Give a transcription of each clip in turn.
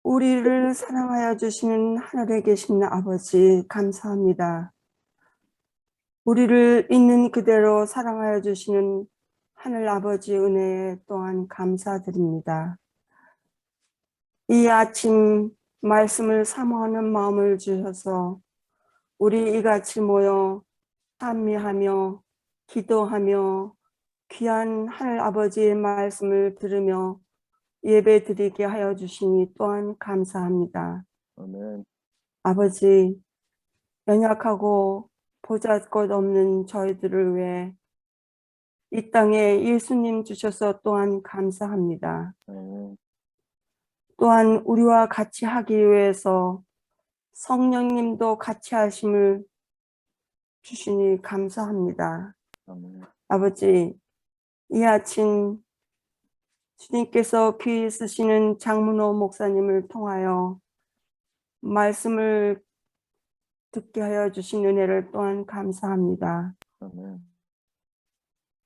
우리를 사랑하여 주시는 하늘에 계신 아버지 감사합니다. 우리를 있는 그대로 사랑하여 주시는 하늘 아버지 은혜에 또한 감사드립니다. 이 아침 말씀을 사모하는 마음을 주셔서 우리 이같이 모여 찬미하며 기도하며 귀한 하늘 아버지의 말씀을 들으며 예배 드리게 하여 주시니 또한 감사합니다. 아멘. 아버지, 연약하고 보잘것없는 저희들을 위해 이 땅에 예수님 주셔서 또한 감사합니다. 또한 우리와 같이 하기 위해서 성령님도 같이 하심을 주시니 감사합니다. 아버지, 이 아침 주님께서 귀 쓰시는 장문호 목사님을 통하여 말씀을 듣게 하여 주신 은혜를 또한 감사합니다.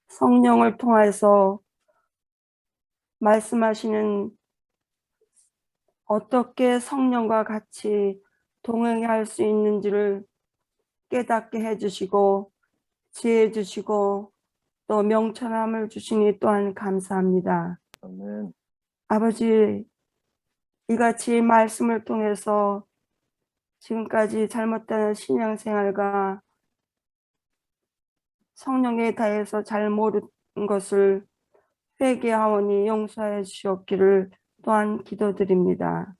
성령을 통해서 말씀하시는 어떻게 성령과 같이 동행할 수 있는지를 깨닫게 해주시고 지혜 주시고 또 명철함을 주시니 또한 감사합니다. 아멘. 아버지, 이같이 말씀을 통해서 지금까지 잘못된 신앙생활과 성령에 대해서 잘 모르는 것을 회개하오니 용서해 주시옵기를 또한 기도드립니다.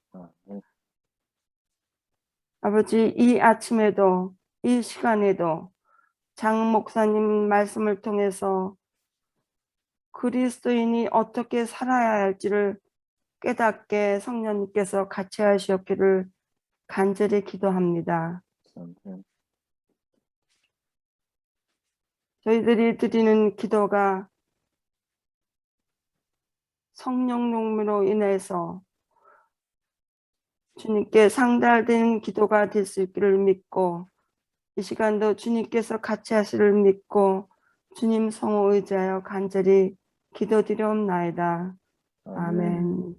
아버지, 이 아침에도 이 시간에도 장 목사님 말씀을 통해서 그리스도인이 어떻게 살아야 할지를 깨닫게 성령님께서 같이 하시옵기를 간절히 기도합니다. 저희들이 드리는 기도가 성령 용무로 인해서 주님께 상달된 기도가 될 수 있기를 믿고 이 시간도 주님께서 같이 하시를 믿고 주님 성호 의지하여 간절히 기도드리옵나이다. 아멘.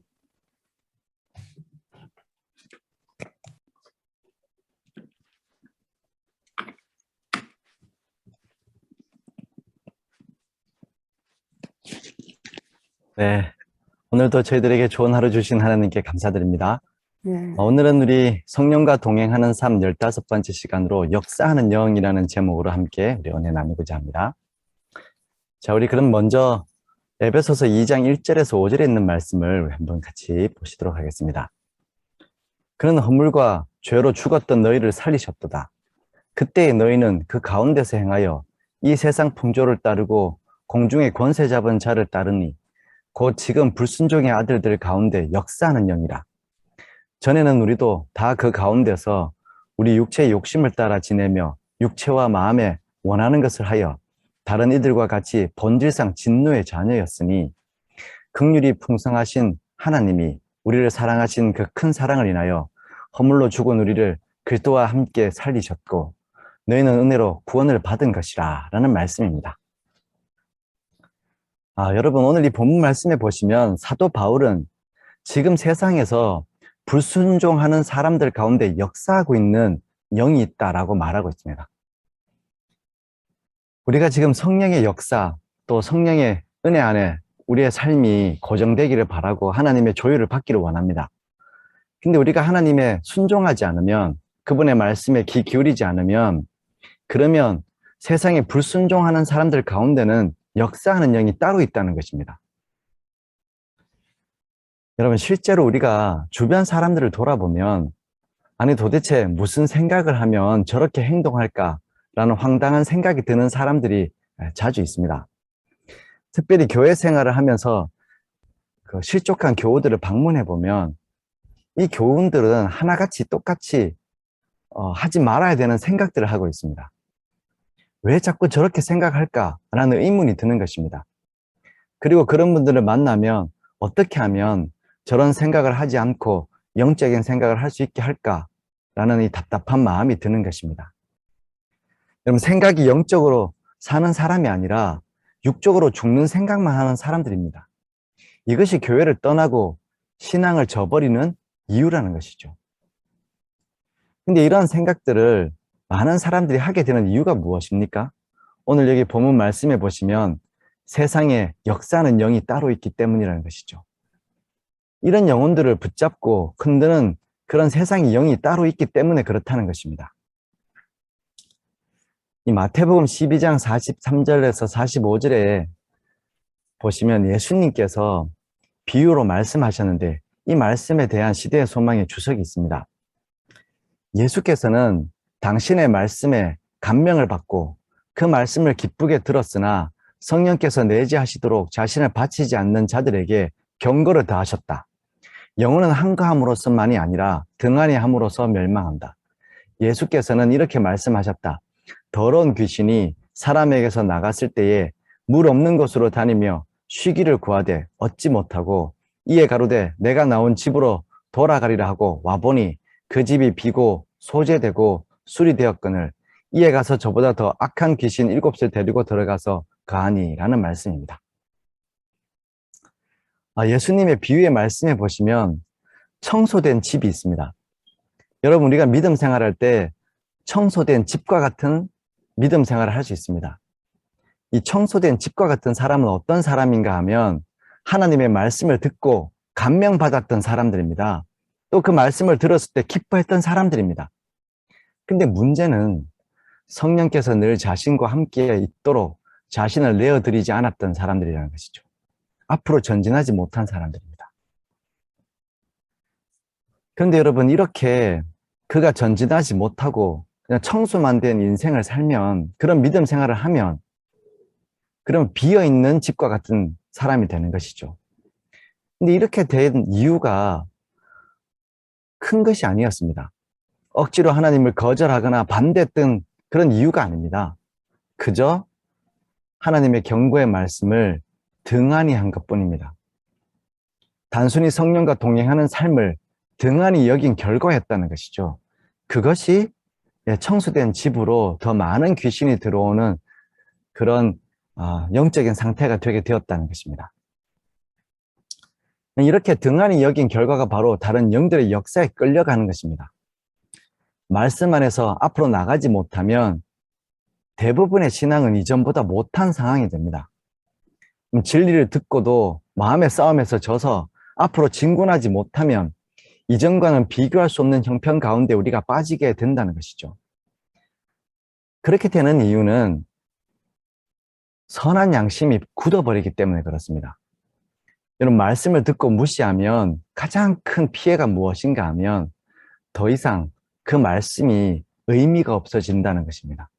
네, 오늘도 저희들에게 좋은 하루 주신 하나님께 감사드립니다. 네. 오늘은 우리 성령과 동행하는 삶 15번째 시간으로 역사하는 영이라는 제목으로 함께 우리 은혜 나누고자 합니다. 자, 우리 그럼 먼저 에베소서 2장 1절에서 5절에 있는 말씀을 한번 같이 보시도록 하겠습니다. 그는 허물과 죄로 죽었던 너희를 살리셨도다. 그때의 너희는 그 가운데서 행하여 이 세상 풍조를 따르고 공중의 권세 잡은 자를 따르니 곧 지금 불순종의 아들들 가운데 역사하는 영이라. 전에는 우리도 다 그 가운데서 우리 육체의 욕심을 따라 지내며 육체와 마음에 원하는 것을 하여 다른 이들과 같이 본질상 진노의 자녀였으니 긍휼이 풍성하신 하나님이 우리를 사랑하신 그 큰 사랑을 인하여 허물로 죽은 우리를 그리스도와 함께 살리셨고 너희는 은혜로 구원을 받은 것이라 라는 말씀입니다. 여러분, 오늘 이 본문 말씀에 보시면 사도 바울은 지금 세상에서 불순종하는 사람들 가운데 역사하고 있는 영이 있다라고 말하고 있습니다. 우리가 지금 성령의 역사 또 성령의 은혜 안에 우리의 삶이 고정되기를 바라고 하나님의 조율을 받기를 원합니다. 근데 우리가 하나님에 순종하지 않으면, 그분의 말씀에 귀 기울이지 않으면, 그러면 세상에 불순종하는 사람들 가운데는 역사하는 영이 따로 있다는 것입니다. 여러분, 실제로 우리가 주변 사람들을 돌아보면 아니 도대체 무슨 생각을 하면 저렇게 행동할까라는 황당한 생각이 드는 사람들이 자주 있습니다. 특별히 교회 생활을 하면서 그 실족한 교우들을 방문해 보면 이 교우들은 하나같이 똑같이 하지 말아야 되는 생각들을 하고 있습니다. 왜 자꾸 저렇게 생각할까라는 의문이 드는 것입니다. 그리고 그런 분들을 만나면 어떻게 하면 저런 생각을 하지 않고 영적인 생각을 할 수 있게 할까라는 이 답답한 마음이 드는 것입니다. 여러분, 생각이 영적으로 사는 사람이 아니라 육적으로 죽는 생각만 하는 사람들입니다. 이것이 교회를 떠나고 신앙을 저버리는 이유라는 것이죠. 근데 이런 생각들을 많은 사람들이 하게 되는 이유가 무엇입니까? 오늘 여기 본문 말씀해 보시면 세상에 역사하는 영이 따로 있기 때문이라는 것이죠. 이런 영혼들을 붙잡고 흔드는 그런 세상의 영이 따로 있기 때문에 그렇다는 것입니다. 이 마태복음 12장 43절에서 45절에 보시면 예수님께서 비유로 말씀하셨는데 이 말씀에 대한 시대의 소망의 주석이 있습니다. 예수께서는 당신의 말씀에 감명을 받고 그 말씀을 기쁘게 들었으나 성령께서 내재하시도록 자신을 바치지 않는 자들에게 경고를 더하셨다. 영혼은 한가함으로서만이 아니라 등한히 함으로써 멸망한다. 예수께서는 이렇게 말씀하셨다. 더러운 귀신이 사람에게서 나갔을 때에 물 없는 곳으로 다니며 쉬기를 구하되 얻지 못하고 이에 가로되 내가 나온 집으로 돌아가리라 하고 와보니 그 집이 비고 소재되고 술이 되었거늘 이에 가서 저보다 더 악한 귀신 7을 데리고 들어가서 거하니 라는 말씀입니다. 예수님의 비유의 말씀에 보시면 청소된 집이 있습니다. 여러분, 우리가 믿음 생활할 때 청소된 집과 같은 믿음 생활을 할 수 있습니다. 이 청소된 집과 같은 사람은 어떤 사람인가 하면 하나님의 말씀을 듣고 감명받았던 사람들입니다. 또 그 말씀을 들었을 때 기뻐했던 사람들입니다. 근데 문제는 성령께서 늘 자신과 함께 있도록 자신을 내어드리지 않았던 사람들이라는 것이죠. 앞으로 전진하지 못한 사람들입니다. 그런데 여러분, 이렇게 그가 전진하지 못하고 그냥 청소만 된 인생을 살면, 그런 믿음 생활을 하면 그럼 비어있는 집과 같은 사람이 되는 것이죠. 근데 이렇게 된 이유가 큰 것이 아니었습니다. 억지로 하나님을 거절하거나 반대했던 그런 이유가 아닙니다. 그저 하나님의 경고의 말씀을 등한히 한 것뿐입니다. 단순히 성령과 동행하는 삶을 등한히 여긴 결과였다는 것이죠. 그것이 청소된 집으로 더 많은 귀신이 들어오는 그런 영적인 상태가 되게 되었다는 것입니다. 이렇게 등한히 여긴 결과가 바로 다른 영들의 역사에 끌려가는 것입니다. 말씀 안에서 앞으로 나가지 못하면 대부분의 신앙은 이전보다 못한 상황이 됩니다. 진리를 듣고도 마음의 싸움에서 져서 앞으로 진군하지 못하면 이전과는 비교할 수 없는 형편 가운데 우리가 빠지게 된다는 것이죠. 그렇게 되는 이유는 선한 양심이 굳어버리기 때문에 그렇습니다. 여러분, 말씀을 듣고 무시하면 가장 큰 피해가 무엇인가 하면 더 이상 그 말씀이 의미가 없어진다는 것입니다.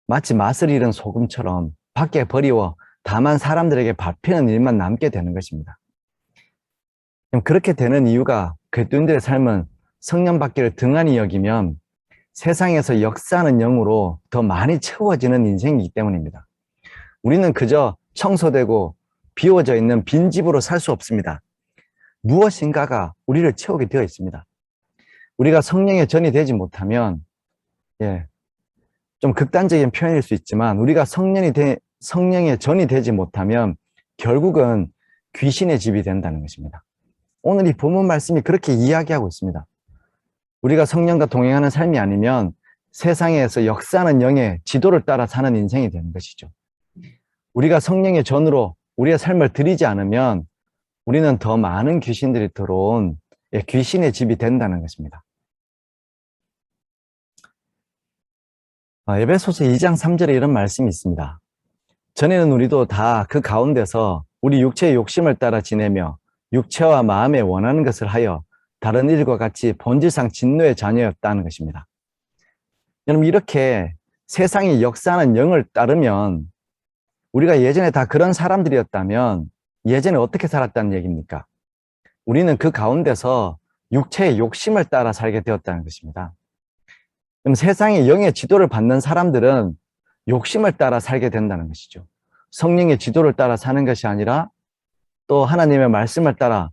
마치 맛을 잃은 소금처럼 밖에 버리워 다만 사람들에게 밟히는 일만 남게 되는 것입니다. 그렇게 되는 이유가 그리스도인들의 삶은 성령 받기를 등한히 여기면 세상에서 역사하는 영으로 더 많이 채워지는 인생이기 때문입니다. 우리는 그저 청소되고 비워져 있는 빈집으로 살 수 없습니다. 무엇인가가 우리를 채우게 되어 있습니다. 우리가 성령의 전이 되지 못하면, 좀 극단적인 표현일 수 있지만 우리가 성령의 전이 되지 못하면 결국은 귀신의 집이 된다는 것입니다. 오늘 이 본문 말씀이 그렇게 이야기하고 있습니다. 우리가 성령과 동행하는 삶이 아니면 세상에서 역사하는 영의 지도를 따라 사는 인생이 되는 것이죠. 우리가 성령의 전으로 우리의 삶을 드리지 않으면 우리는 더 많은 귀신들이 들어온 귀신의 집이 된다는 것입니다. 에베소서 2장 3절에 이런 말씀이 있습니다. 전에는 우리도 다 그 가운데서 우리 육체의 욕심을 따라 지내며 육체와 마음에 원하는 것을 하여 다른 일과 같이 본질상 진노의 자녀였다는 것입니다. 여러분, 이렇게 세상이 역사하는 영을 따르면 우리가 예전에 다 그런 사람들이었다면 예전에 어떻게 살았다는 얘기입니까? 우리는 그 가운데서 육체의 욕심을 따라 살게 되었다는 것입니다. 그럼 세상의 영의 지도를 받는 사람들은 욕심을 따라 살게 된다는 것이죠. 성령의 지도를 따라 사는 것이 아니라 또 하나님의 말씀을 따라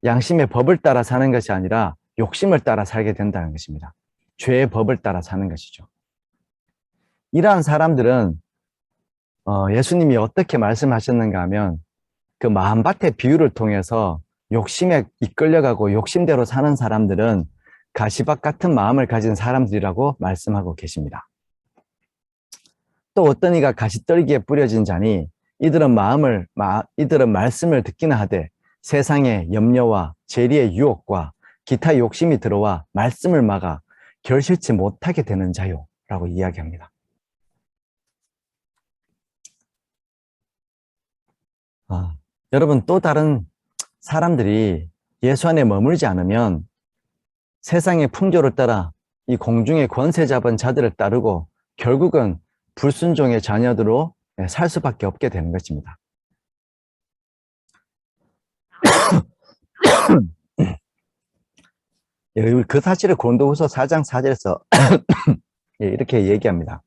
양심의 법을 따라 사는 것이 아니라 욕심을 따라 살게 된다는 것입니다. 죄의 법을 따라 사는 것이죠. 이러한 사람들은 예수님이 어떻게 말씀하셨는가 하면 그 마음밭의 비유를 통해서 욕심에 이끌려가고 욕심대로 사는 사람들은 가시밭 같은 마음을 가진 사람들이라고 말씀하고 계십니다. 또 어떤 이가 가시떨기에 뿌려진 자니 이들은 말씀을 듣기는 하되 세상의 염려와 재리의 유혹과 기타 욕심이 들어와 말씀을 막아 결실치 못하게 되는 자요 라고 이야기합니다. 여러분, 또 다른 사람들이 예수 안에 머물지 않으면 세상의 풍조를 따라 이 공중의 권세 잡은 자들을 따르고 결국은 불순종의 자녀들로 살 수밖에 없게 되는 것입니다. 그 사실을 고린도후서 4장 4절에서 이렇게 얘기합니다.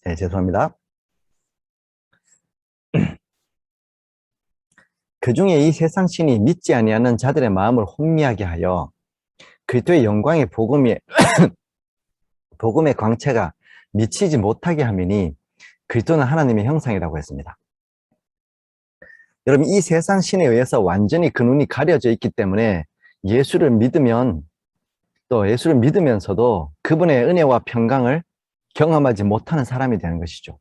네, 죄송합니다. 그 중에 이 세상 신이 믿지 아니하는 자들의 마음을 혼미하게 하여 그리스도의 영광의 복음의 광채가 미치지 못하게 하미니 그리스도는 하나님의 형상이라고 했습니다. 여러분, 이 세상 신에 의해서 완전히 그 눈이 가려져 있기 때문에 예수를 믿으면 또 예수를 믿으면서도 그분의 은혜와 평강을 경험하지 못하는 사람이 되는 것이죠.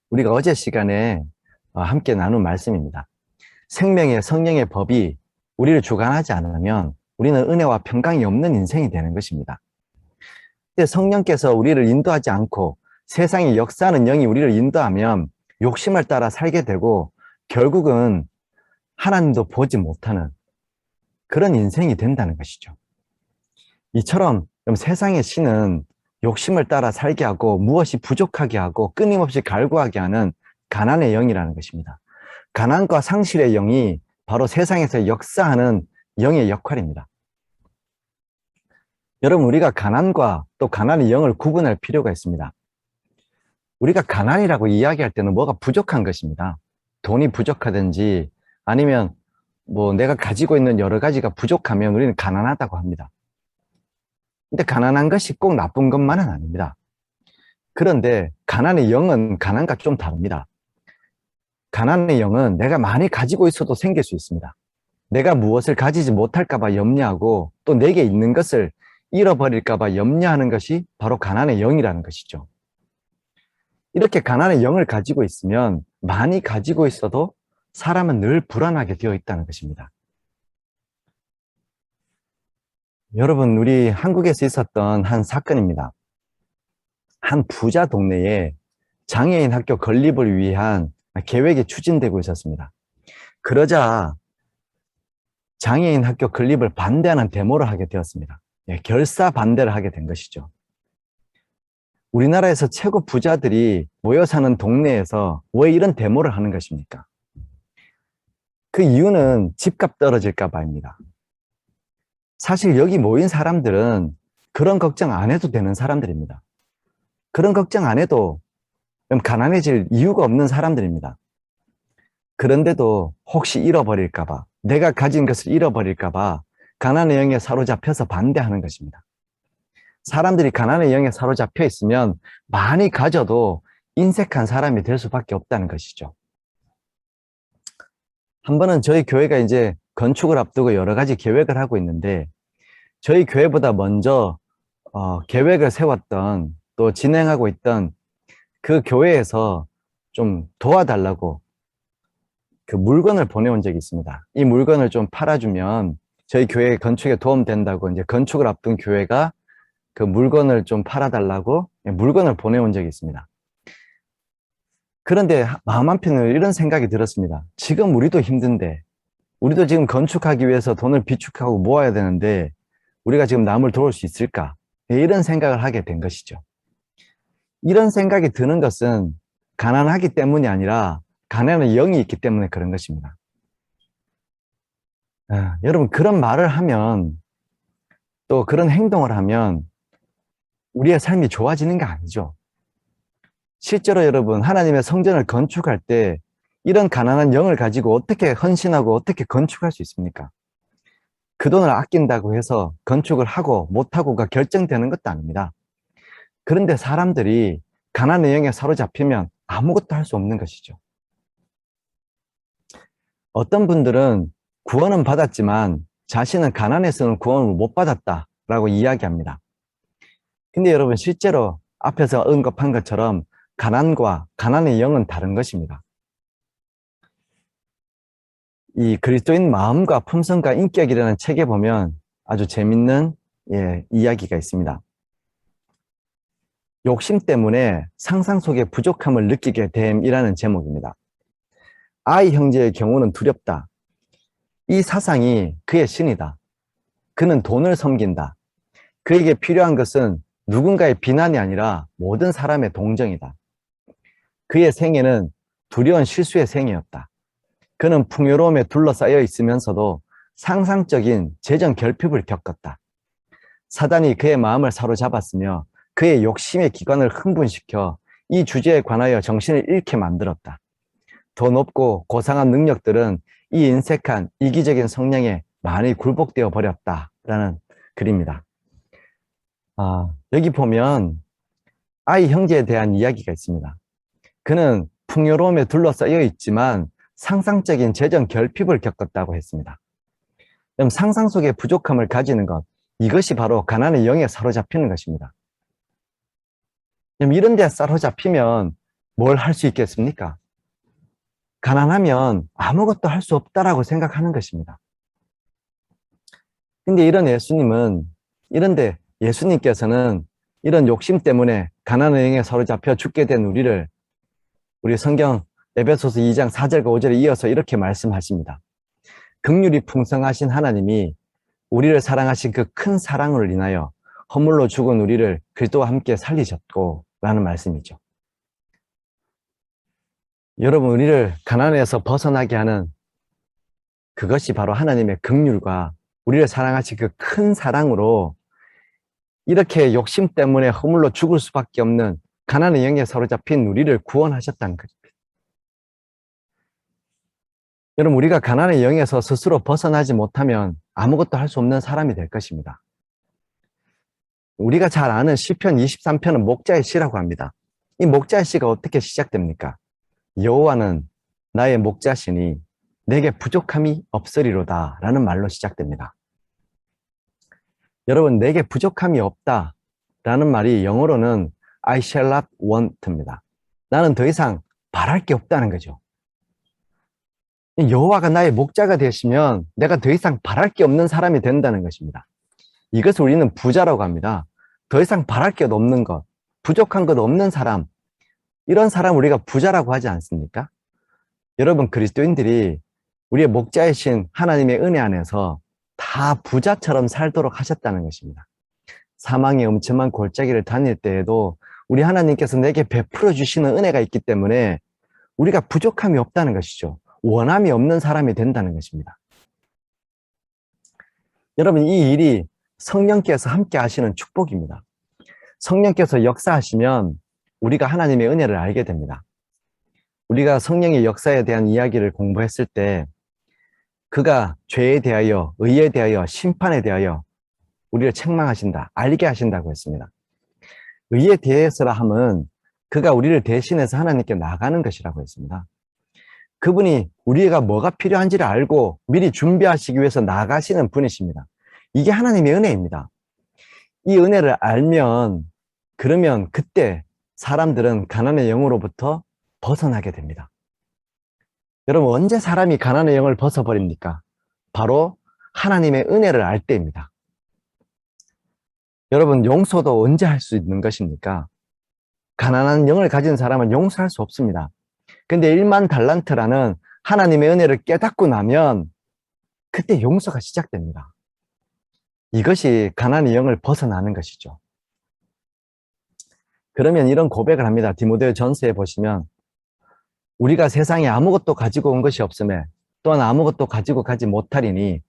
우리가 어제 시간에 함께 나눈 말씀입니다. 생명의 성령의 법이 우리를 주관하지 않으면 우리는 은혜와 평강이 없는 인생이 되는 것입니다. 근데 성령께서 우리를 인도하지 않고 세상의 역사하는 영이 우리를 인도하면 욕심을 따라 살게 되고 결국은 하나님도 보지 못하는 그런 인생이 된다는 것이죠. 이처럼 세상의 신은 욕심을 따라 살게 하고 무엇이 부족하게 하고 끊임없이 갈구하게 하는 가난의 영이라는 것입니다. 가난과 상실의 영이 바로 세상에서 역사하는 영의 역할입니다. 여러분, 우리가 가난과 또 가난의 영을 구분할 필요가 있습니다. 우리가 가난이라고 이야기할 때는 뭐가 부족한 것입니다. 돈이 부족하든지 아니면 내가 가지고 있는 여러 가지가 부족하면 우리는 가난하다고 합니다. 근데 가난한 것이 꼭 나쁜 것만은 아닙니다. 그런데 가난의 영은 가난과 좀 다릅니다. 가난의 영은 내가 많이 가지고 있어도 생길 수 있습니다. 내가 무엇을 가지지 못할까 봐 염려하고 또 내게 있는 것을 잃어버릴까 봐 염려하는 것이 바로 가난의 영이라는 것이죠. 이렇게 가난의 영을 가지고 있으면 많이 가지고 있어도 사람은 늘 불안하게 되어 있다는 것입니다. 여러분, 우리 한국에서 있었던 한 사건입니다. 한 부자 동네에 장애인 학교 건립을 위한 계획이 추진되고 있었습니다. 그러자 장애인 학교 건립을 반대하는 데모를 하게 되었습니다. 결사 반대를 하게 된 것이죠. 우리나라에서 최고 부자들이 모여 사는 동네에서 왜 이런 데모를 하는 것입니까? 그 이유는 집값 떨어질까 봐입니다. 사실 여기 모인 사람들은 그런 걱정 안 해도 되는 사람들입니다. 그런 걱정 안 해도 가난해질 이유가 없는 사람들입니다. 그런데도 혹시 잃어버릴까 봐, 내가 가진 것을 잃어버릴까 봐 가난의 영에 사로잡혀서 반대하는 것입니다. 사람들이 가난의 영에 사로잡혀 있으면 많이 가져도 인색한 사람이 될 수밖에 없다는 것이죠. 한 번은 저희 교회가 이제 건축을 앞두고 여러 가지 계획을 하고 있는데 저희 교회보다 먼저 계획을 세웠던 또 진행하고 있던 그 교회에서 좀 도와달라고 그 물건을 보내온 적이 있습니다. 이 물건을 좀 팔아주면 저희 교회 건축에 도움된다고 이제 건축을 앞둔 교회가 그 물건을 좀 팔아달라고 물건을 보내온 적이 있습니다. 그런데 마음 한편으로 이런 생각이 들었습니다. 지금 우리도 힘든데 우리도 지금 건축하기 위해서 돈을 비축하고 모아야 되는데 우리가 지금 남을 도울 수 있을까? 이런 생각을 하게 된 것이죠. 이런 생각이 드는 것은 가난하기 때문이 아니라 가난의 영이 있기 때문에 그런 것입니다. 여러분, 그런 말을 하면 또 그런 행동을 하면 우리의 삶이 좋아지는 게 아니죠. 실제로 여러분, 하나님의 성전을 건축할 때 이런 가난한 영을 가지고 어떻게 헌신하고 어떻게 건축할 수 있습니까? 그 돈을 아낀다고 해서 건축을 하고 못하고가 결정되는 것도 아닙니다. 그런데 사람들이 가난의 영에 사로잡히면 아무것도 할 수 없는 것이죠. 어떤 분들은 구원은 받았지만 자신은 가난해서는 구원을 못 받았다라고 이야기합니다. 근데 여러분, 실제로 앞에서 언급한 것처럼 가난과 가난의 영은 다른 것입니다. 이 그리스도인 마음과 품성과 인격이라는 책에 보면 아주 재밌는 이야기가 있습니다. 욕심 때문에 상상 속의 부족함을 느끼게 됨이라는 제목입니다. 아이 형제의 경우는 두렵다. 이 사상이 그의 신이다. 그는 돈을 섬긴다. 그에게 필요한 것은 누군가의 비난이 아니라 모든 사람의 동정이다. 그의 생애는 두려운 실수의 생애였다. 그는 풍요로움에 둘러싸여 있으면서도 상상적인 재정 결핍을 겪었다. 사단이 그의 마음을 사로잡았으며 그의 욕심의 기관을 흥분시켜 이 주제에 관하여 정신을 잃게 만들었다. 더 높고 고상한 능력들은 이 인색한 이기적인 성향에 많이 굴복되어 버렸다라는 글입니다. 여기 보면 아이 형제에 대한 이야기가 있습니다. 그는 풍요로움에 둘러싸여 있지만 상상적인 재정 결핍을 겪었다고 했습니다. 그럼 상상 속의 부족함을 가지는 것, 이것이 바로 가난의 영에 사로잡히는 것입니다. 그럼 이런 데 사로잡히면 뭘 할 수 있겠습니까? 가난하면 아무것도 할 수 없다라고 생각하는 것입니다. 근데 이런데 예수님께서는 이런 욕심 때문에 가난의 영에 사로잡혀 죽게 된 우리 성경 에베소서 2장 4절과 5절에 이어서 이렇게 말씀하십니다. 긍휼이 풍성하신 하나님이 우리를 사랑하신 그 큰 사랑을 인하여 허물로 죽은 우리를 그리스도와 함께 살리셨고 라는 말씀이죠. 여러분, 우리를 가난에서 벗어나게 하는 그것이 바로 하나님의 긍휼과 우리를 사랑하신 그 큰 사랑으로 이렇게 욕심 때문에 허물로 죽을 수밖에 없는 가난의 영에 사로잡힌 우리를 구원하셨다는 것입니다. 여러분, 우리가 가난의 영에서 스스로 벗어나지 못하면 아무것도 할 수 없는 사람이 될 것입니다. 우리가 잘 아는 시편 23편은 목자의 시라고 합니다. 이 목자의 시가 어떻게 시작됩니까? 여호와는 나의 목자시니 내게 부족함이 없으리로다 라는 말로 시작됩니다. 여러분, 내게 부족함이 없다 라는 말이 영어로는 I shall not want입니다. 나는 더 이상 바랄 게 없다는 거죠. 여호와가 나의 목자가 되시면 내가 더 이상 바랄 게 없는 사람이 된다는 것입니다. 이것을 우리는 부자라고 합니다. 더 이상 바랄 게 없는 것, 부족한 것 없는 사람, 이런 사람 우리가 부자라고 하지 않습니까? 여러분, 그리스도인들이 우리의 목자이신 하나님의 은혜 안에서 다 부자처럼 살도록 하셨다는 것입니다. 사망의 엄청난 골짜기를 다닐 때에도 우리 하나님께서 내게 베풀어 주시는 은혜가 있기 때문에 우리가 부족함이 없다는 것이죠. 원함이 없는 사람이 된다는 것입니다. 여러분, 이 일이 성령께서 함께 하시는 축복입니다. 성령께서 역사하시면 우리가 하나님의 은혜를 알게 됩니다. 우리가 성령의 역사에 대한 이야기를 공부했을 때 그가 죄에 대하여, 의에 대하여, 심판에 대하여 우리를 책망하신다, 알게 하신다고 했습니다. 의에 대해서라 함은 그가 우리를 대신해서 하나님께 나가는 것이라고 했습니다. 그분이 우리가 뭐가 필요한지를 알고 미리 준비하시기 위해서 나가시는 분이십니다. 이게 하나님의 은혜입니다. 이 은혜를 알면 그러면 그때 사람들은 가난의 영으로부터 벗어나게 됩니다. 여러분, 언제 사람이 가난의 영을 벗어버립니까? 바로 하나님의 은혜를 알 때입니다. 여러분, 용서도 언제 할 수 있는 것입니까? 가난한 영을 가진 사람은 용서할 수 없습니다. 근데 1만 달란트라는 하나님의 은혜를 깨닫고 나면 그때 용서가 시작됩니다. 이것이 가난의 영을 벗어나는 것이죠. 그러면 이런 고백을 합니다. 디모데 전서에 보시면 우리가 세상에 아무것도 가지고 온 것이 없음에 또한 아무것도 가지고 가지 못하리니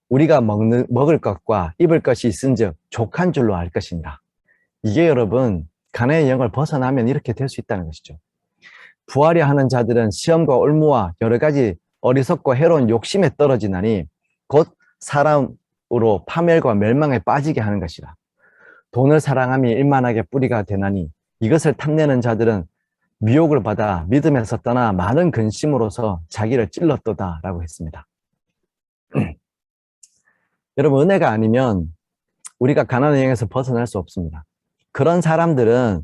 우리가 먹을 것과 입을 것이 있은즉 족한 줄로 알 것이니라. 이게 여러분, 가난의 영을 벗어나면 이렇게 될 수 있다는 것이죠. 부하려 하는 자들은 시험과 올무와 여러 가지 어리석고 해로운 욕심에 떨어지나니 곧 사람 유업으로 파멸과 멸망에 빠지게 하는 것이라. 돈을 사랑함이 일만하게 뿌리가 되나니 이것을 탐내는 자들은 미혹을 받아 믿음에서 떠나 많은 근심으로서 자기를 찔렀도다 라고 했습니다. 여러분, 은혜가 아니면 우리가 가난의 영에서 벗어날 수 없습니다. 그런 사람들은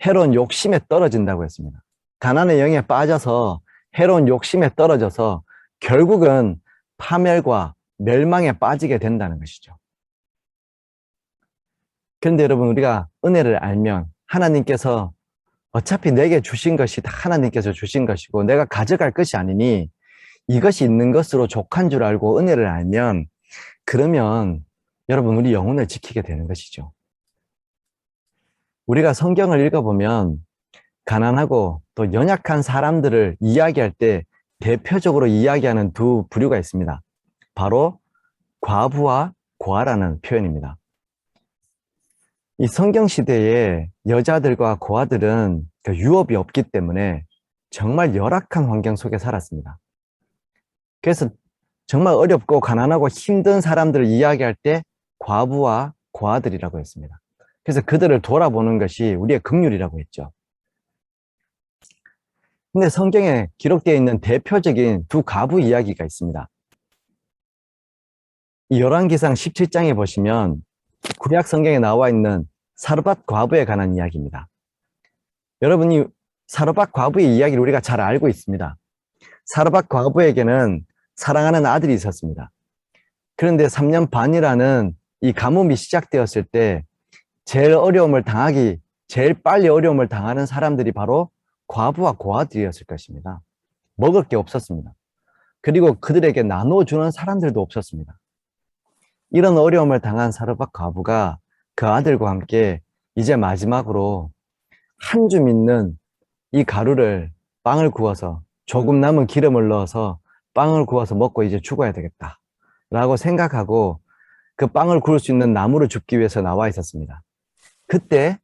해로운 욕심에 떨어진다고 했습니다. 가난의 영에 빠져서 해로운 욕심에 떨어져서 결국은 파멸과 멸망에 빠지게 된다는 것이죠. 그런데 여러분, 우리가 은혜를 알면 하나님께서 어차피 내게 주신 것이 다 하나님께서 주신 것이고 내가 가져갈 것이 아니니 이것이 있는 것으로 족한 줄 알고 은혜를 알면, 그러면 여러분, 우리 영혼을 지키게 되는 것이죠. 우리가 성경을 읽어보면 가난하고 또 연약한 사람들을 이야기할 때 대표적으로 이야기하는 두 부류가 있습니다. 바로 과부와 고아라는 표현입니다. 이 성경시대에 여자들과 고아들은 그 유업이 없기 때문에 정말 열악한 환경 속에 살았습니다. 그래서 정말 어렵고 가난하고 힘든 사람들을 이야기할 때 과부와 고아들이라고 했습니다. 그래서 그들을 돌아보는 것이 우리의 긍휼이라고 했죠. 근데 성경에 기록되어 있는 대표적인 두 과부 이야기가 있습니다. 이 열왕기상 17장에 보시면 구약 성경에 나와 있는 사르밧 과부에 관한 이야기입니다. 여러분이 사르밧 과부의 이야기를 우리가 잘 알고 있습니다. 사르밧 과부에게는 사랑하는 아들이 있었습니다. 그런데 3년 반이라는 이 가뭄이 시작되었을 때 제일 빨리 어려움을 당하는 사람들이 바로 과부와 고아들이었을 것입니다. 먹을 게 없었습니다. 그리고 그들에게 나눠주는 사람들도 없었습니다. 이런 어려움을 당한 사르밧 과부가 그 아들과 함께 이제 마지막으로 한 줌 있는 이 가루를 빵을 구워서 조금 남은 기름을 넣어서 빵을 구워서 먹고 이제 죽어야 되겠다 라고 생각하고 그 빵을 구울 수 있는 나무를 줍기 위해서 나와 있었습니다. 그때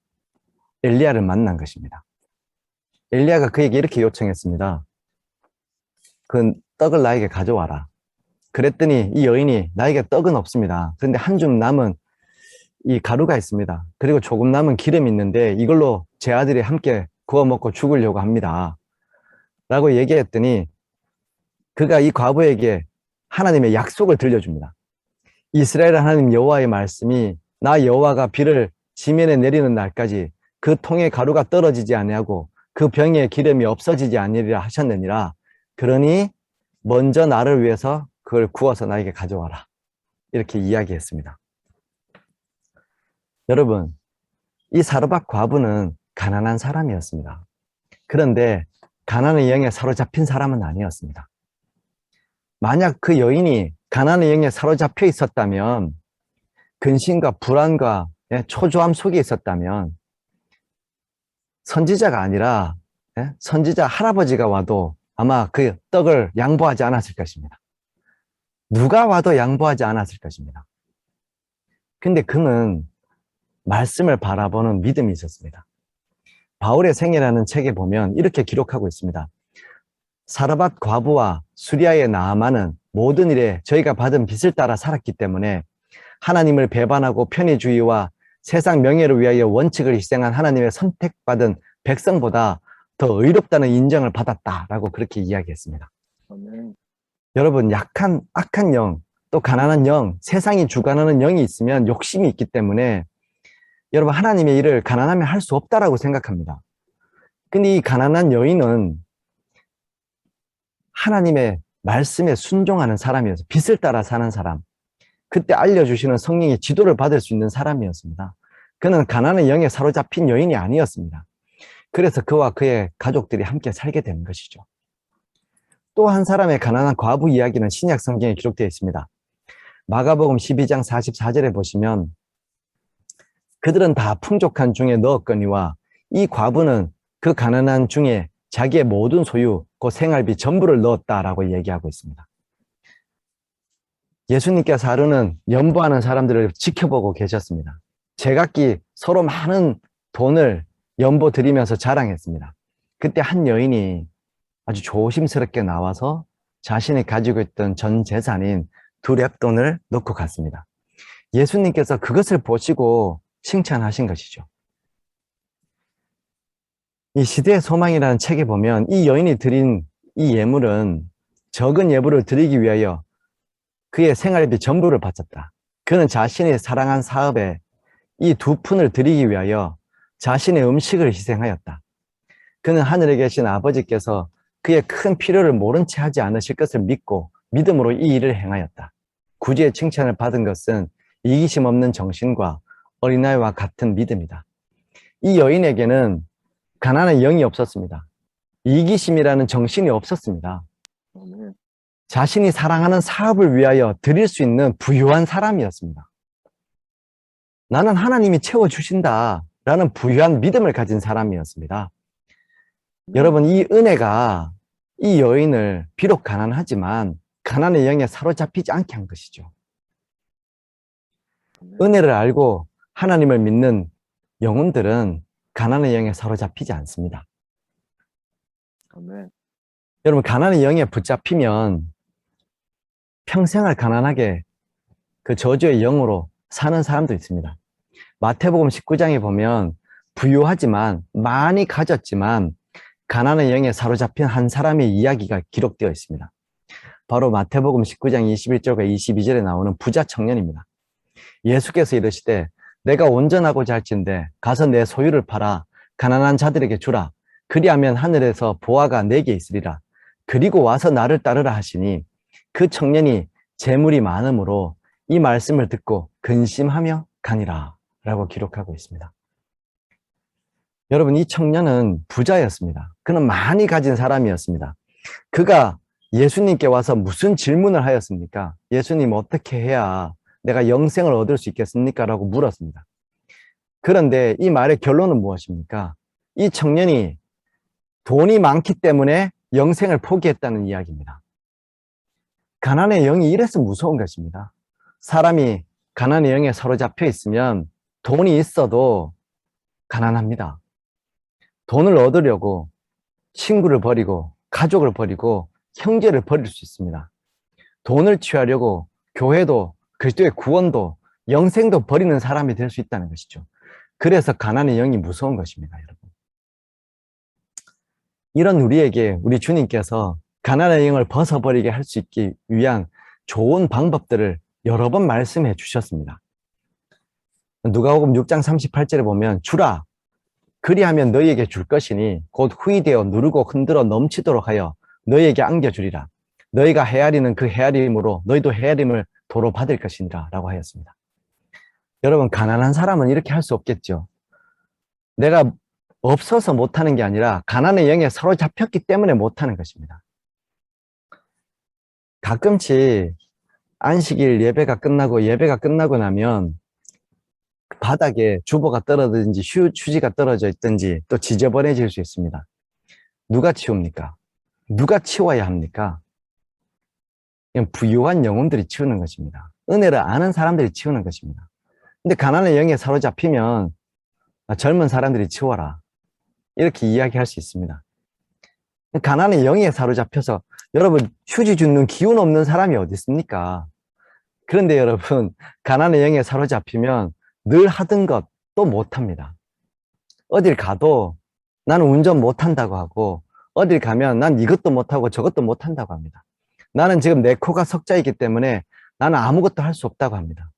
엘리야를 만난 것입니다. 엘리야가 그에게 이렇게 요청했습니다. 그 떡을 나에게 가져와라. 그랬더니 이 여인이 나에게 떡은 없습니다. 그런데 한 줌 남은 이 가루가 있습니다. 그리고 조금 남은 기름이 있는데 이걸로 제 아들이 함께 구워 먹고 죽으려고 합니다. 라고 얘기했더니 그가 이 과부에게 하나님의 약속을 들려줍니다. 이스라엘 하나님 여호와의 말씀이 나 여호와가 비를 지면에 내리는 날까지 그 통에 가루가 떨어지지 아니하고 그 병에 기름이 없어지지 아니리라 하셨느니라. 그러니 먼저 나를 위해서 그걸 구워서 나에게 가져와라. 이렇게 이야기했습니다. 여러분, 이 사르밧 과부는 가난한 사람이었습니다. 그런데 가난의 영에 사로잡힌 사람은 아니었습니다. 만약 그 여인이 가난의 영에 사로잡혀 있었다면, 근심과 불안과 초조함 속에 있었다면 선지자가 아니라 선지자 할아버지가 와도 아마 그 떡을 양보하지 않았을 것입니다. 누가 와도 양보하지 않았을 것입니다. 근데 그는 말씀을 바라보는 믿음이 있었습니다. 바울의 생애라는 책에 보면 이렇게 기록하고 있습니다. 사르밧 과부와 수리아의 나아만은 모든 일에 저희가 받은 빚을 따라 살았기 때문에 하나님을 배반하고 편의주의와 세상 명예를 위하여 원칙을 희생한 하나님의 선택받은 백성보다 더 의롭다는 인정을 받았다라고 그렇게 이야기했습니다. 여러분, 악한 영, 또 가난한 영, 세상이 주관하는 영이 있으면 욕심이 있기 때문에 여러분, 하나님의 일을 가난하면 할 수 없다라고 생각합니다. 근데 이 가난한 여인은 하나님의 말씀에 순종하는 사람이어서 빚을 따라 사는 사람, 그때 알려주시는 성령의 지도를 받을 수 있는 사람이었습니다. 그는 가난의 영에 사로잡힌 여인이 아니었습니다. 그래서 그와 그의 가족들이 함께 살게 되는 것이죠. 또 한 사람의 가난한 과부 이야기는 신약 성경에 기록되어 있습니다. 마가복음 12장 44절에 보시면 그들은 다 풍족한 중에 넣었거니와 이 과부는 그 가난한 중에 자기의 모든 소유, 그 생활비 전부를 넣었다라고 얘기하고 있습니다. 예수님께서 하루는 연보하는 사람들을 지켜보고 계셨습니다. 제각기 서로 많은 돈을 연보 드리면서 자랑했습니다. 그때 한 여인이 아주 조심스럽게 나와서 자신이 가지고 있던 전 재산인 2 렙돈을 넣고 갔습니다. 예수님께서 그것을 보시고 칭찬하신 것이죠. 이 시대의 소망이라는 책에 보면 이 여인이 드린 이 예물은 적은 예물을 드리기 위하여 그의 생활비 전부를 바쳤다. 그는 자신이 사랑한 사업에 이 2푼을 드리기 위하여 자신의 음식을 희생하였다. 그는 하늘에 계신 아버지께서 그의 큰 필요를 모른 채 하지 않으실 것을 믿고 믿음으로 이 일을 행하였다. 구주의 칭찬을 받은 것은 이기심 없는 정신과 어린아이와 같은 믿음이다. 이 여인에게는 가난의 영이 없었습니다. 이기심이라는 정신이 없었습니다. 자신이 사랑하는 사업을 위하여 드릴 수 있는 부유한 사람이었습니다. 나는 하나님이 채워주신다 라는 부유한 믿음을 가진 사람이었습니다. 여러분, 이 은혜가 이 여인을 비록 가난하지만 가난의 영에 사로잡히지 않게 한 것이죠. 은혜를 알고 하나님을 믿는 영혼들은 가난의 영에 사로잡히지 않습니다. 여러분, 가난의 영에 붙잡히면 평생을 가난하게 그 저주의 영으로 사는 사람도 있습니다. 마태복음 19장에 보면 부유하지만 많이 가졌지만 가난의 영에 사로잡힌 한 사람의 이야기가 기록되어 있습니다. 바로 마태복음 19장 21절과 22절에 나오는 부자 청년입니다. 예수께서 이르시되 내가 온전하고자 할진대 가서 내 소유를 팔아 가난한 자들에게 주라. 그리하면 하늘에서 보화가 내게 있으리라. 그리고 와서 나를 따르라 하시니 그 청년이 재물이 많으므로 이 말씀을 듣고 근심하며 가니라 라고 기록하고 있습니다. 여러분, 이 청년은 부자였습니다. 그는 많이 가진 사람이었습니다. 그가 예수님께 와서 무슨 질문을 하였습니까? 예수님, 어떻게 해야 내가 영생을 얻을 수 있겠습니까? 라고 물었습니다. 그런데 이 말의 결론은 무엇입니까? 이 청년이 돈이 많기 때문에 영생을 포기했다는 이야기입니다. 가난의 영이 이래서 무서운 것입니다. 사람이 가난의 영에 사로잡혀 있으면 돈이 있어도 가난합니다. 돈을 얻으려고 친구를 버리고 가족을 버리고 형제를 버릴 수 있습니다. 돈을 취하려고 교회도 그리스도의 구원도 영생도 버리는 사람이 될 수 있다는 것이죠. 그래서 가난의 영이 무서운 것입니다, 여러분. 이런 우리에게 우리 주님께서 가난의 영을 벗어버리게 할 수 있기 위한 좋은 방법들을 여러 번 말씀해 주셨습니다. 누가복음 6장 38절에 보면 주라 그리하면 너희에게 줄 것이니 곧 후이되어 누르고 흔들어 넘치도록 하여 너희에게 안겨주리라. 너희가 헤아리는 그 헤아림으로 너희도 헤아림을 도로 받을 것이니라 라고 하였습니다. 여러분, 가난한 사람은 이렇게 할 수 없겠죠. 내가 없어서 못하는 게 아니라 가난의 영에 사로잡혔기 때문에 못하는 것입니다. 가끔씩 안식일 예배가 끝나고 나면 바닥에 주보가 떨어지든지 휴지가 떨어져 있든지 또 지저분해질 수 있습니다. 누가 치웁니까? 누가 치워야 합니까? 그냥 부유한 영혼들이 치우는 것입니다. 은혜를 아는 사람들이 치우는 것입니다. 근데 가난의 영에 사로잡히면 젊은 사람들이 치워라 이렇게 이야기할 수 있습니다. 가난의 영에 사로잡혀서 여러분, 휴지 줍는 기운 없는 사람이 어디 있습니까? 그런데 여러분, 가난의 영에 사로잡히면 늘 하던 것 또 못합니다. 어딜 가도 나는 운전 못한다고 하고 어딜 가면 난 이것도 못하고 저것도 못한다고 합니다. 나는 지금 내 코가 석자이기 때문에 나는 아무것도 할 수 없다고 합니다.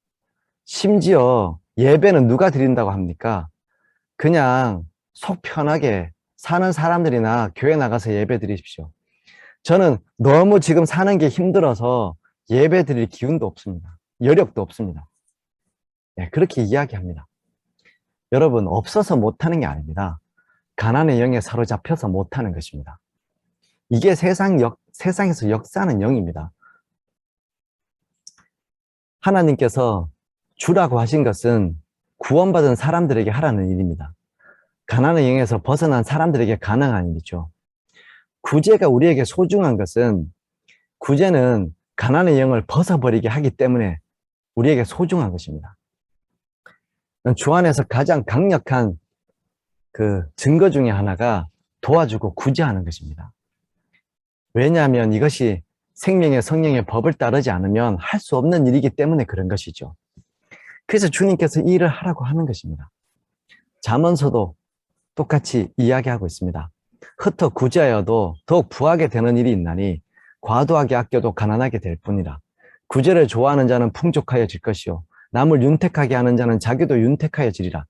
심지어 예배는 누가 드린다고 합니까? 그냥 속 편하게 사는 사람들이나 교회 나가서 예배 드리십시오. 저는 너무 지금 사는 게 힘들어서 예배 드릴 기운도 없습니다. 여력도 없습니다. 네, 그렇게 이야기합니다. 여러분, 없어서 못하는 게 아닙니다. 가난의 영에 사로잡혀서 못하는 것입니다. 이게 세상에서 역사하는 영입니다. 하나님께서 주라고 하신 것은 구원받은 사람들에게 하라는 일입니다. 가난의 영에서 벗어난 사람들에게 가능한 일이죠. 구제가 우리에게 소중한 것은 구제는 가난의 영을 벗어버리게 하기 때문에 우리에게 소중한 것입니다. 주 안에서 가장 강력한 그 증거 중에 하나가 도와주고 구제하는 것입니다. 왜냐하면 이것이 생명의 성령의 법을 따르지 않으면 할 수 없는 일이기 때문에 그런 것이죠. 그래서 주님께서 이 일을 하라고 하는 것입니다. 잠언서도 똑같이 이야기하고 있습니다. 흩어 구제하여도 더욱 부하게 되는 일이 있나니 과도하게 아껴도 가난하게 될 뿐이라. 구제를 좋아하는 자는 풍족하여질 것이요 남을 윤택하게 하는 자는 자기도 윤택하여지리라.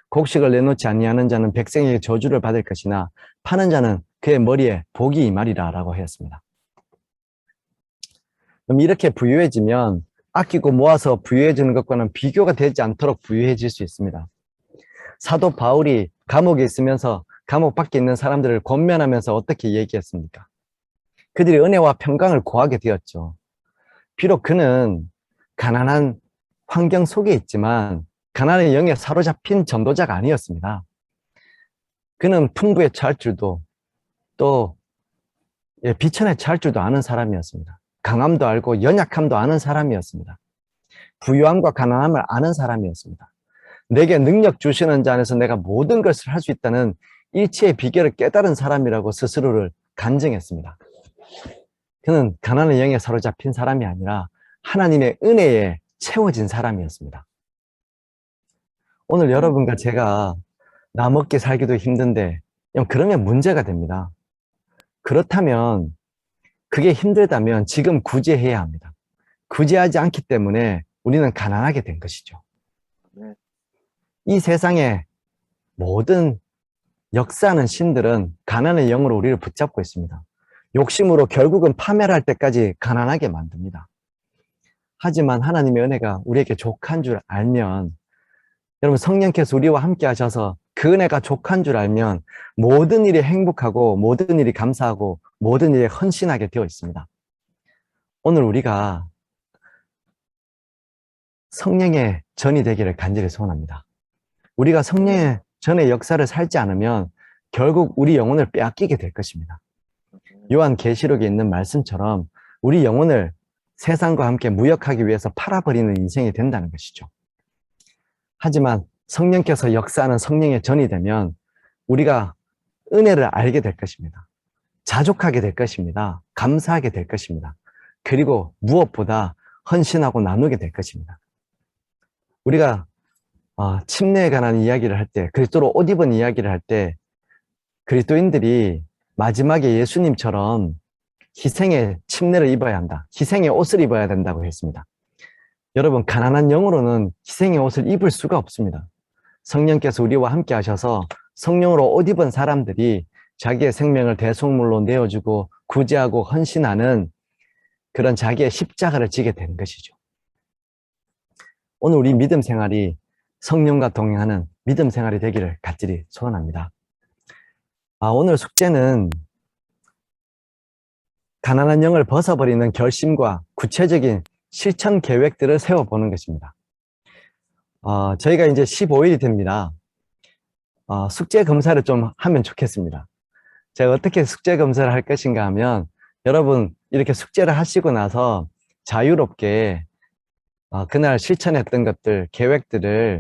곡식을 내놓지 아니하는 자는 백성에게 저주를 받을 것이나 파는 자는 그의 머리에 복이 임하리라 라고 하였습니다. 그럼 이렇게 부유해지면 아끼고 모아서 부유해지는 것과는 비교가 되지 않도록 부유해질 수 있습니다. 사도 바울이 감옥에 있으면서 감옥 밖에 있는 사람들을 권면하면서 어떻게 얘기했습니까? 그들이 은혜와 평강을 구하게 되었죠. 비록 그는 가난한 환경 속에 있지만 가난의 영에 사로잡힌 전도자가 아니었습니다. 그는 풍부에 처할 줄도 또 비천에 처할 줄도 아는 사람이었습니다. 강함도 알고 연약함도 아는 사람이었습니다. 부유함과 가난함을 아는 사람이었습니다. 내게 능력 주시는 자 안에서 내가 모든 것을 할 수 있다는 일치의 비결을 깨달은 사람이라고 스스로를 간증했습니다. 그는 가난의 영에 사로잡힌 사람이 아니라 하나님의 은혜에 채워진 사람이었습니다. 오늘 여러분과 제가 나 먹기 살기도 힘든데 그러면 문제가 됩니다. 그렇다면 그게 힘들다면 지금 구제해야 합니다. 구제하지 않기 때문에 우리는 가난하게 된 것이죠. 이 세상의 모든 역사하는 신들은 가난의 영으로 우리를 붙잡고 있습니다. 욕심으로 결국은 파멸할 때까지 가난하게 만듭니다. 하지만 하나님의 은혜가 우리에게 족한 줄 알면, 여러분 성령께서 우리와 함께 하셔서 그 은혜가 족한 줄 알면 모든 일이 행복하고 모든 일이 감사하고 모든 일에 헌신하게 되어 있습니다. 오늘 우리가 성령의 전이 되기를 간절히 소원합니다. 우리가 성령의 전의 역사를 살지 않으면 결국 우리 영혼을 빼앗기게 될 것입니다. 요한계시록에 있는 말씀처럼 우리 영혼을 세상과 함께 무역하기 위해서 팔아버리는 인생이 된다는 것이죠. 하지만 성령께서 역사하는 성령의 전이 되면 우리가 은혜를 알게 될 것입니다. 자족하게 될 것입니다. 감사하게 될 것입니다. 그리고 무엇보다 헌신하고 나누게 될 것입니다. 우리가 침례에 관한 이야기를 할 때, 그리스도로 옷 입은 이야기를 할 때 그리스도인들이 마지막에 예수님처럼 희생의 침례를 입어야 한다. 희생의 옷을 입어야 된다고 했습니다. 여러분, 가난한 영으로는 희생의 옷을 입을 수가 없습니다. 성령께서 우리와 함께 하셔서 성령으로 옷 입은 사람들이 자기의 생명을 대속물로 내어주고 구제하고 헌신하는 그런 자기의 십자가를 지게 되는 것이죠. 오늘 우리 믿음 생활이 성령과 동행하는 믿음 생활이 되기를 간절히 소원합니다. 오늘 숙제는 가난한 영을 벗어버리는 결심과 구체적인 실천 계획들을 세워보는 것입니다. 저희가 이제 15일이 됩니다. 숙제 검사를 좀 하면 좋겠습니다. 제가 어떻게 숙제 검사를 할 것인가 하면, 여러분 이렇게 숙제를 하시고 나서 자유롭게 그날 실천했던 것들, 계획들을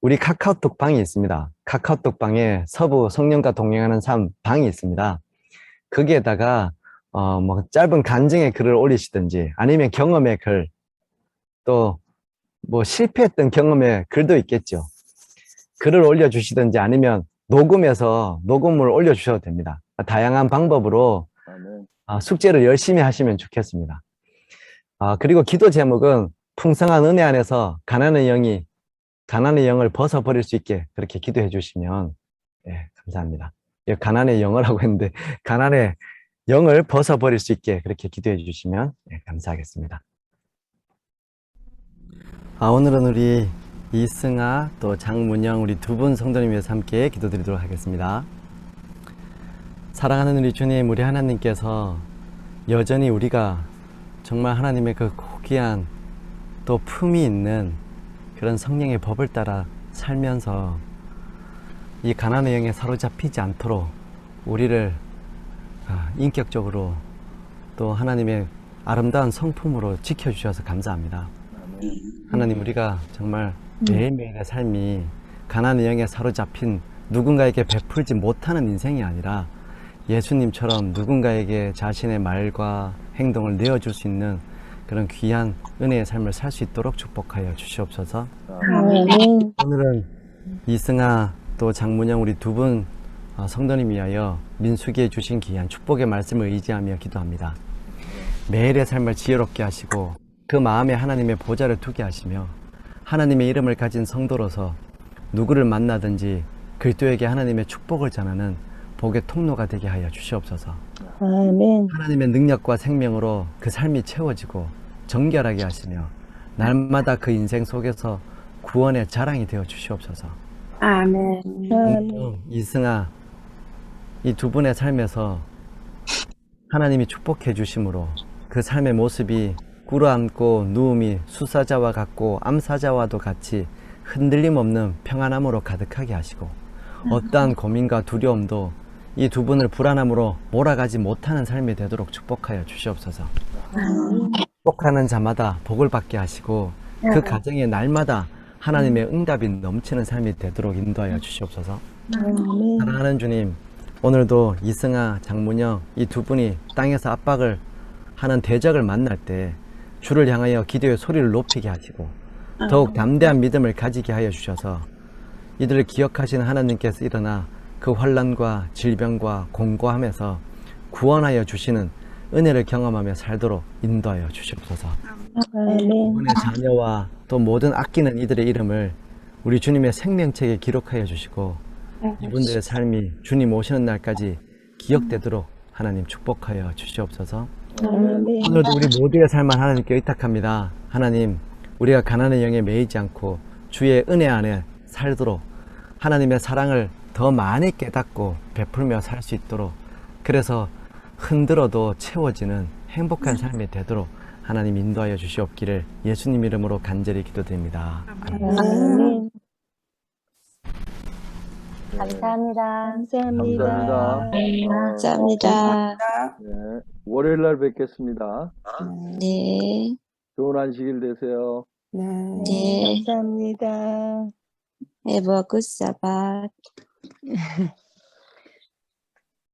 우리 카카오톡 방이 있습니다. 카카오톡 방에 서부 성령과 동행하는 삶 방이 있습니다. 거기에다가 뭐 짧은 간증의 글을 올리시든지 아니면 경험의 글, 또 뭐 실패했던 경험의 글도 있겠죠. 글을 올려주시든지 아니면 녹음해서 녹음을 올려주셔도 됩니다. 다양한 방법으로 숙제를 열심히 하시면 좋겠습니다. 그리고 기도 제목은 풍성한 은혜 안에서 가난의 영을 벗어버릴 수 있게 그렇게 기도해 주시면 감사합니다. 가난의 영어라고 했는데 가난의 영을 벗어버릴 수 있게 그렇게 기도해 주시면 감사하겠습니다. 오늘은 우리 이승아 또 장문영 우리 두 분 성도님 위해서 함께 기도드리도록 하겠습니다. 사랑하는 우리 주님, 우리 하나님께서 여전히 우리가 정말 하나님의 그 고귀한 또 품이 있는 그런 성령의 법을 따라 살면서 이 가난의 영에 사로잡히지 않도록 우리를 인격적으로 또 하나님의 아름다운 성품으로 지켜주셔서 감사합니다. 하나님, 우리가 정말 매일매일의 삶이 가난의 영에 사로잡힌 누군가에게 베풀지 못하는 인생이 아니라 예수님처럼 누군가에게 자신의 말과 행동을 내어줄 수 있는 그런 귀한 은혜의 삶을 살 수 있도록 축복하여 주시옵소서. 아멘. 오늘은 이승아 또 장문영 우리 두 분 성도님 위하여 민수기에 주신 귀한 축복의 말씀을 의지하며 기도합니다. 매일의 삶을 지혜롭게 하시고 그 마음에 하나님의 보좌를 두게 하시며 하나님의 이름을 가진 성도로서 누구를 만나든지 그리스도에게 하나님의 축복을 전하는 복의 통로가 되게 하여 주시옵소서. 아멘. 하나님의 능력과 생명으로 그 삶이 채워지고 정결하게 하시며 날마다 그 인생 속에서 구원의 자랑이 되어 주시옵소서. 아멘. 아멘. 이승아, 이 두 분의 삶에서 하나님이 축복해 주심으로 그 삶의 모습이 꿇어앉고 누움이 수사자와 같고 암사자와도 같이 흔들림 없는 평안함으로 가득하게 하시고 어떠한 고민과 두려움도 이 두 분을 불안함으로 몰아가지 못하는 삶이 되도록 축복하여 주시옵소서. 축복하는 자마다 복을 받게 하시고 그 가정에 날마다 하나님의 응답이 넘치는 삶이 되도록 인도하여 주시옵소서. 아멘. 사랑하는 주님, 오늘도 이승아, 장문영 이 두 분이 땅에서 압박을 하는 대적을 만날 때 주를 향하여 기도의 소리를 높이게 하시고 더욱 담대한 믿음을 가지게 하여 주셔서 이들을 기억하시는 하나님께서 일어나 그 환난과 질병과 공고함에서 구원하여 주시는 은혜를 경험하며 살도록 인도하여 주시옵소서. 아멘. 이분의 자녀와 또 모든 아끼는 이들의 이름을 우리 주님의 생명책에 기록하여 주시고 이분들의 삶이 주님 오시는 날까지 기억되도록 하나님 축복하여 주시옵소서. 아멘. 오늘도 우리 모두의 삶을 하나님께 의탁합니다. 하나님, 우리가 가난의 영에 매이지 않고 주의 은혜 안에 살도록 하나님의 사랑을 더 많이 깨닫고 베풀며 살 수 있도록, 그래서 흔들어도 채워지는 행복한 삶이 되도록 하나님 인도하여 주시옵기를 예수님 이름으로 간절히 기도드립니다. 아멘. 감사합니다. 감사합니다. 감사합니다. 네, 월요일 날 뵙겠습니다. 네, 좋은 안식일 되세요. 네. 네. 감사합니다. Have a good Sabbath.